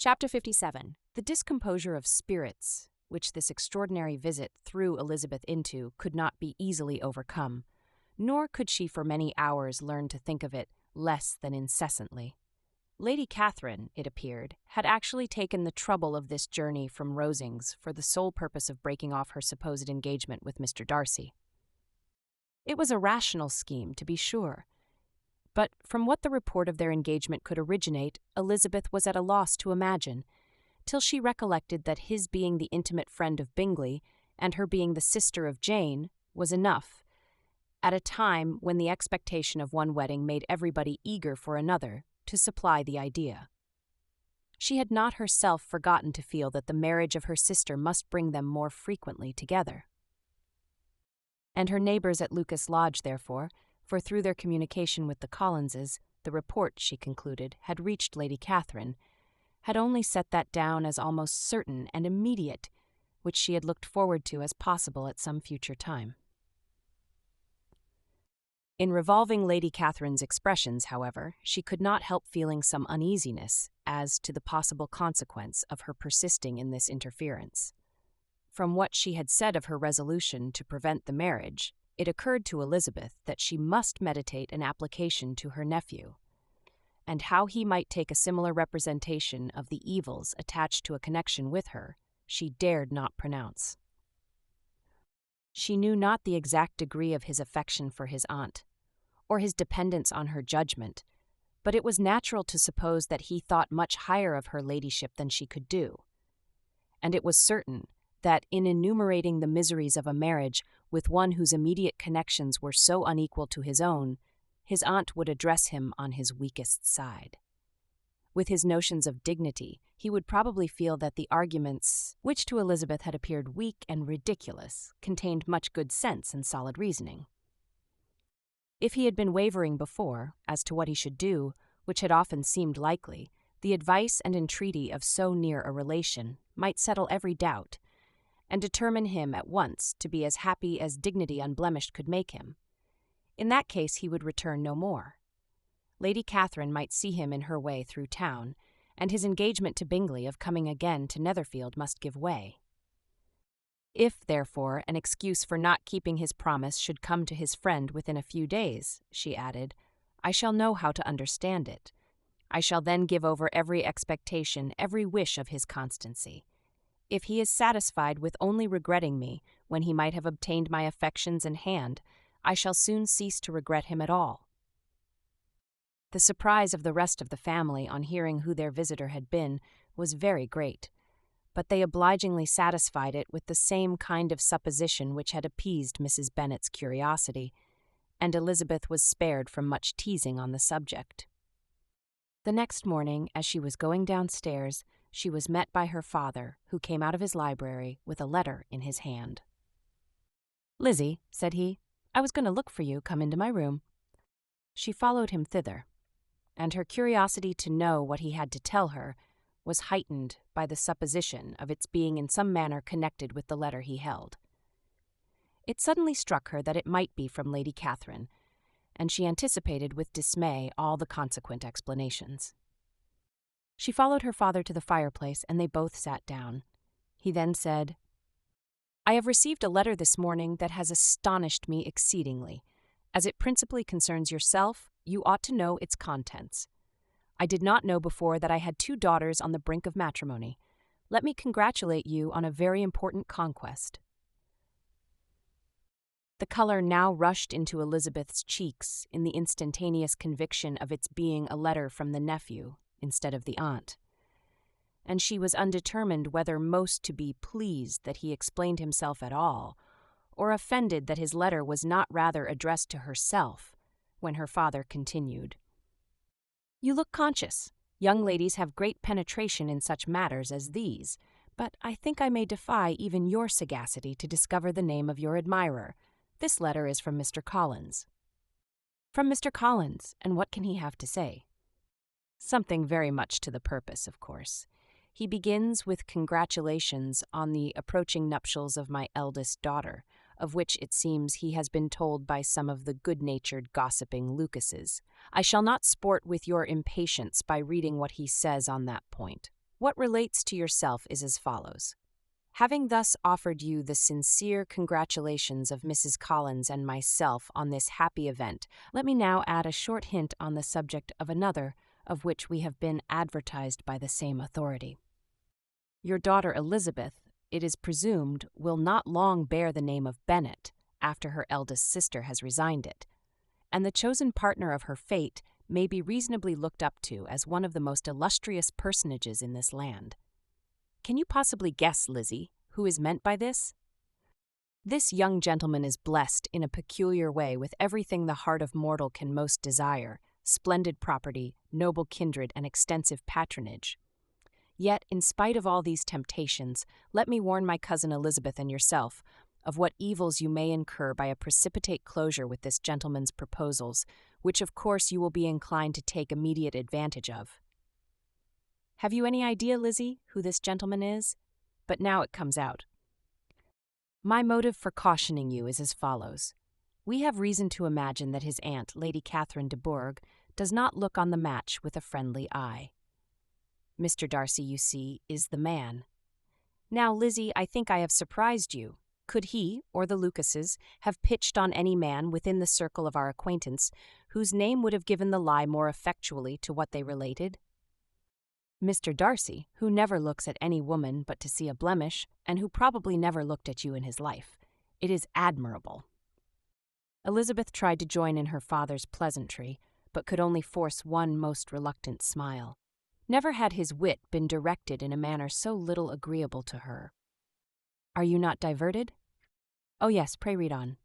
Chapter 57. The discomposure of spirits, which this extraordinary visit threw Elizabeth into, could not be easily overcome, nor could she for many hours learn to think of it less than incessantly. Lady Catherine, it appeared, had actually taken the trouble of this journey from Rosings for the sole purpose of breaking off her supposed engagement with Mr. Darcy. It was a rational scheme, to be sure, but from what the report of their engagement could originate, Elizabeth was at a loss to imagine, till she recollected that his being the intimate friend of Bingley, and her being the sister of Jane, was enough, at a time when the expectation of one wedding made everybody eager for another, to supply the idea. She had not herself forgotten to feel that the marriage of her sister must bring them more frequently together. And her neighbours at Lucas Lodge, therefore, for through their communication with the Collinses, the report, she concluded, had reached Lady Catherine, had only set that down as almost certain and immediate, which she had looked forward to as possible at some future time. In revolving Lady Catherine's expressions, however, she could not help feeling some uneasiness as to the possible consequence of her persisting in this interference. From what she had said of her resolution to prevent the marriage, it occurred to Elizabeth that she must meditate an application to her nephew, and how he might take a similar representation of the evils attached to a connection with her, she dared not pronounce. She knew not the exact degree of his affection for his aunt, or his dependence on her judgment, but it was natural to suppose that he thought much higher of her ladyship than she could do, and it was certain that in enumerating the miseries of a marriage with one whose immediate connections were so unequal to his own, his aunt would address him on his weakest side. With his notions of dignity, he would probably feel that the arguments, which to Elizabeth had appeared weak and ridiculous, contained much good sense and solid reasoning. If he had been wavering before, as to what he should do, which had often seemed likely, the advice and entreaty of so near a relation might settle every doubt, and determine him at once to be as happy as dignity unblemished could make him. In that case he would return no more. Lady Catherine might see him in her way through town, and his engagement to Bingley of coming again to Netherfield must give way. If, therefore, an excuse for not keeping his promise should come to his friend within a few days, she added, I shall know how to understand it. I shall then give over every expectation, every wish of his constancy. If he is satisfied with only regretting me when he might have obtained my affections in hand, I shall soon cease to regret him at all. The surprise of the rest of the family on hearing who their visitor had been was very great, but they obligingly satisfied it with the same kind of supposition which had appeased Mrs. Bennet's curiosity, and Elizabeth was spared from much teasing on the subject. The next morning, as she was going downstairs, she was met by her father, who came out of his library with a letter in his hand. "Lizzie," said he, "I was going to look for you. Come into my room." She followed him thither, and her curiosity to know what he had to tell her was heightened by the supposition of its being in some manner connected with the letter he held. It suddenly struck her that it might be from Lady Catherine, and she anticipated with dismay all the consequent explanations. She followed her father to the fireplace, and they both sat down. He then said, "I have received a letter this morning that has astonished me exceedingly. As it principally concerns yourself, you ought to know its contents. I did not know before that I had 2 daughters on the brink of matrimony. Let me congratulate you on a very important conquest." The color now rushed into Elizabeth's cheeks in the instantaneous conviction of its being a letter from the nephew instead of the aunt, and she was undetermined whether most to be pleased that he explained himself at all, or offended that his letter was not rather addressed to herself, when her father continued, "You look conscious. Young ladies have great penetration in such matters as these, but I think I may defy even your sagacity to discover the name of your admirer. This letter is from Mr. Collins." "From Mr. Collins, and what can he have to say?" "Something very much to the purpose, of course. He begins with congratulations on the approaching nuptials of my eldest daughter, of which it seems he has been told by some of the good-natured gossiping Lucases. I shall not sport with your impatience by reading what he says on that point. What relates to yourself is as follows. Having thus offered you the sincere congratulations of Mrs. Collins and myself on this happy event, let me now add a short hint on the subject of another, of which we have been advertised by the same authority. Your daughter Elizabeth, it is presumed, will not long bear the name of Bennet, after her eldest sister has resigned it, and the chosen partner of her fate may be reasonably looked up to as one of the most illustrious personages in this land. Can you possibly guess, Lizzie, who is meant by this? This young gentleman is blessed in a peculiar way with everything the heart of mortal can most desire: splendid property, noble kindred, and extensive patronage. Yet, in spite of all these temptations, let me warn my cousin Elizabeth and yourself of what evils you may incur by a precipitate closure with this gentleman's proposals, which of course you will be inclined to take immediate advantage of. Have you any idea, Lizzie, who this gentleman is? But now it comes out. My motive for cautioning you is as follows. We have reason to imagine that his aunt, Lady Catherine de Bourgh, does not look on the match with a friendly eye. Mr. Darcy, you see, is the man. Now, Lizzie, I think I have surprised you. Could he, or the Lucases, have pitched on any man within the circle of our acquaintance, whose name would have given the lie more effectually to what they related? Mr. Darcy, who never looks at any woman but to see a blemish, and who probably never looked at you in his life. It is admirable. Elizabeth tried to join in her father's pleasantry, but could only force one most reluctant smile. Never had his wit been directed in a manner so little agreeable to her. Are you not diverted? Oh yes, pray read on.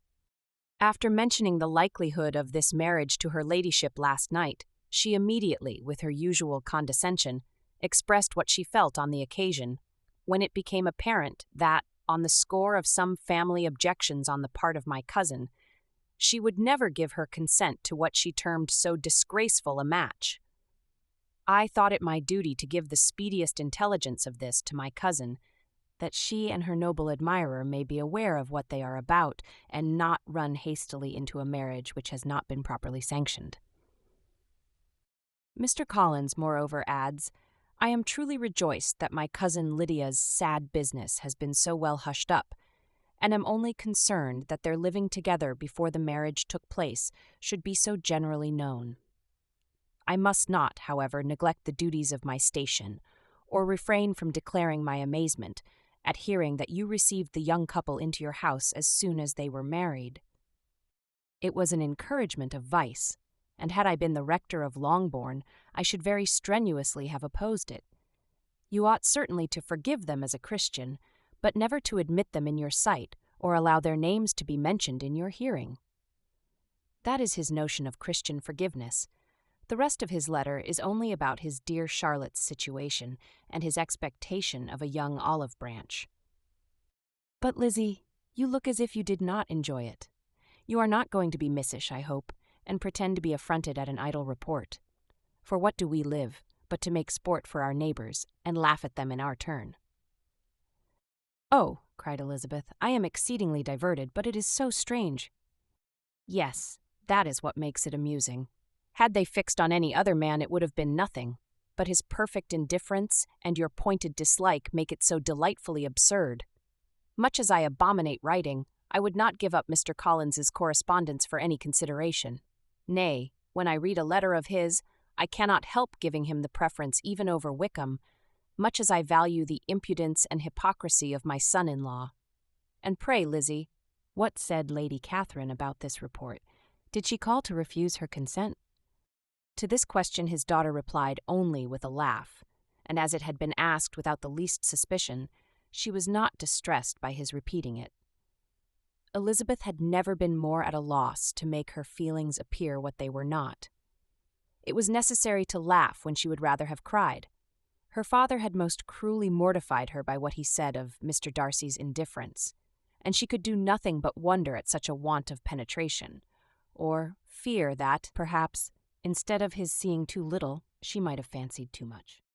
After mentioning the likelihood of this marriage to her ladyship last night, she immediately, with her usual condescension, expressed what she felt on the occasion, when it became apparent that, on the score of some family objections on the part of my cousin, she would never give her consent to what she termed so disgraceful a match. I thought it my duty to give the speediest intelligence of this to my cousin, that she and her noble admirer may be aware of what they are about, and not run hastily into a marriage which has not been properly sanctioned. Mr. Collins, moreover, adds, I am truly rejoiced that my cousin Lydia's sad business has been so well hushed up, and am only concerned that their living together before the marriage took place should be so generally known. I must not, however, neglect the duties of my station, or refrain from declaring my amazement at hearing that you received the young couple into your house as soon as they were married. It was an encouragement of vice, and had I been the rector of Longbourn, I should very strenuously have opposed it. You ought certainly to forgive them as a Christian, but never to admit them in your sight, or allow their names to be mentioned in your hearing. That is his notion of Christian forgiveness. The rest of his letter is only about his dear Charlotte's situation, and his expectation of a young olive branch. But, Lizzie, you look as if you did not enjoy it. You are not going to be missish, I hope, and pretend to be affronted at an idle report. For what do we live, but to make sport for our neighbors, and laugh at them in our turn? Oh, cried Elizabeth, I am exceedingly diverted, but it is so strange. Yes, that is what makes it amusing. Had they fixed on any other man, it would have been nothing, but his perfect indifference and your pointed dislike make it so delightfully absurd. Much as I abominate writing, I would not give up Mr. Collins's correspondence for any consideration. Nay, when I read a letter of his, I cannot help giving him the preference even over Wickham, much as I value the impudence and hypocrisy of my son-in-law. And pray, Lizzie, what said Lady Catherine about this report? Did she call to refuse her consent? To this question his daughter replied only with a laugh, and as it had been asked without the least suspicion, she was not distressed by his repeating it. Elizabeth had never been more at a loss to make her feelings appear what they were not. It was necessary to laugh when she would rather have cried. Her father had most cruelly mortified her by what he said of Mr. Darcy's indifference, and she could do nothing but wonder at such a want of penetration, or fear that, perhaps, instead of his seeing too little, she might have fancied too much.